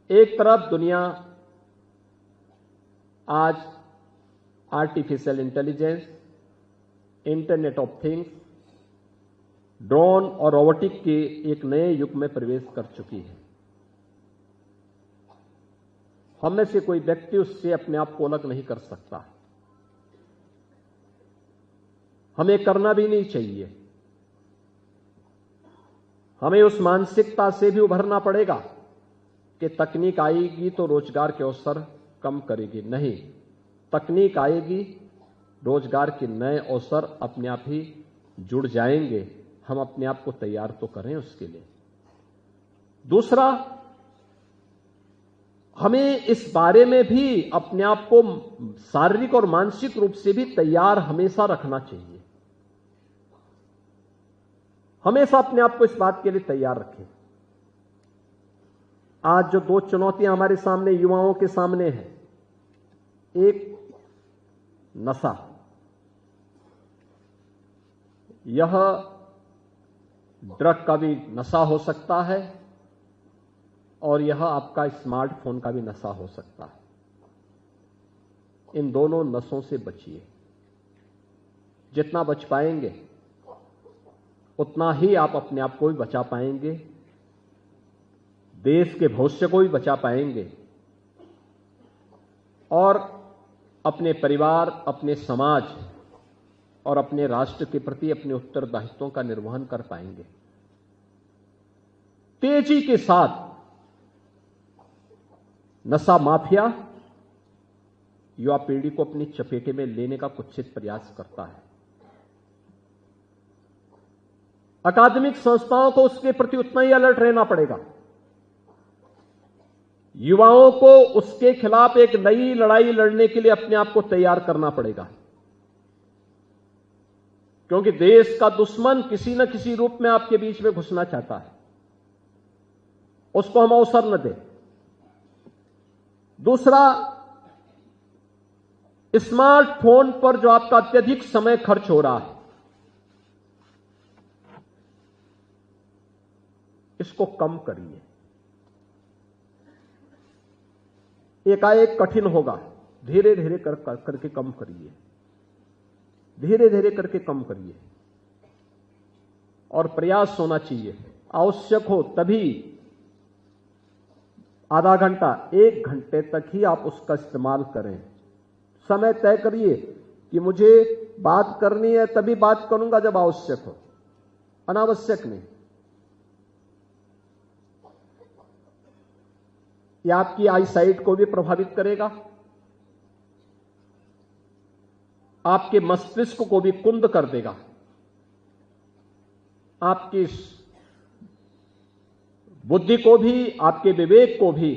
एक तरफ दुनिया आज artificial intelligence, internet of things, drone और रोबोटिक के एक नए युग में प्रवेश कर चुकी है। हम में से कोई व्यक्ति उससे अपने आप को अलग नहीं कर सकता। हमें करना भी नहीं चाहिए। हमें उस मानसिकता से भी उभरना पड़ेगा कि तकनीक आएगी तो रोजगार के अवसर कम करेगी। नहीं, तकनीक आएगी, रोजगार के नए अवसर अपने आप ही जुड़ जाएंगे। हम अपने आप को तैयार तो करें उसके लिए। दूसरा, हमें इस बारे में भी अपने आप को शारीरिक और मानसिक रूप से भी तैयार हमेशा रखना चाहिए। हमेशा अपने आप को इस बात के लिए तैयार रखें। आज जो दो चुनौतियां हमारे सामने, युवाओं के सामने हैं, एक नशा, यह ड्रग का भी नशा हो सकता है और यह आपका स्मार्टफोन का भी नशा हो सकता है। इन दोनों नशों से बचिए। जितना बच पाएंगे उतना ही आप अपने आप को भी बचा पाएंगे, देश के भविष्य को भी बचा पाएंगे और अपने परिवार, अपने समाज और अपने राष्ट्र के प्रति अपने उत्तरदायित्वों का निर्वहन कर पाएंगे। तेजी के साथ नशा माफिया युवा पीढ़ी को अपनी चपेटे में लेने का कुत्सित प्रयास करता है। अकादमिक संस्थाओं को उसके प्रति उतना ही अलर्ट रहना पड़ेगा। युवाओं को उसके खिलाफ एक नई लड़ाई लड़ने के लिए अपने आप को तैयार करना पड़ेगा, क्योंकि देश का दुश्मन किसी न किसी रूप में आपके बीच में घुसना चाहता है। उसको हम अवसर न दें। दूसरा, स्मार्टफोन पर जो आपका अत्यधिक समय खर्च हो रहा है, इसको कम करिए। एकाएक कठिन होगा, धीरे धीरे करके कम करिए, धीरे धीरे करके कम करिए। और प्रयास होना चाहिए, आवश्यक हो तभी आधा घंटा, 1 घंटे तक ही आप उसका इस्तेमाल करें। समय तय करिए कि मुझे बात करनी है तभी बात करूंगा जब आवश्यक हो, अनावश्यक नहीं। यह आपकी आईसाइट को भी प्रभावित करेगा, आपके मस्तिष्क को भी कुंद कर देगा, आपकी बुद्धि को भी, आपके विवेक को भी,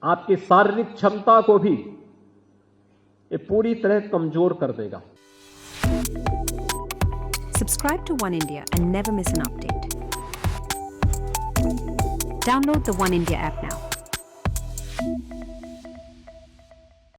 आपकी शारीरिक क्षमता को भी ये पूरी तरह कमजोर कर देगा। Subscribe to One India and never miss an update. Download the One India app now.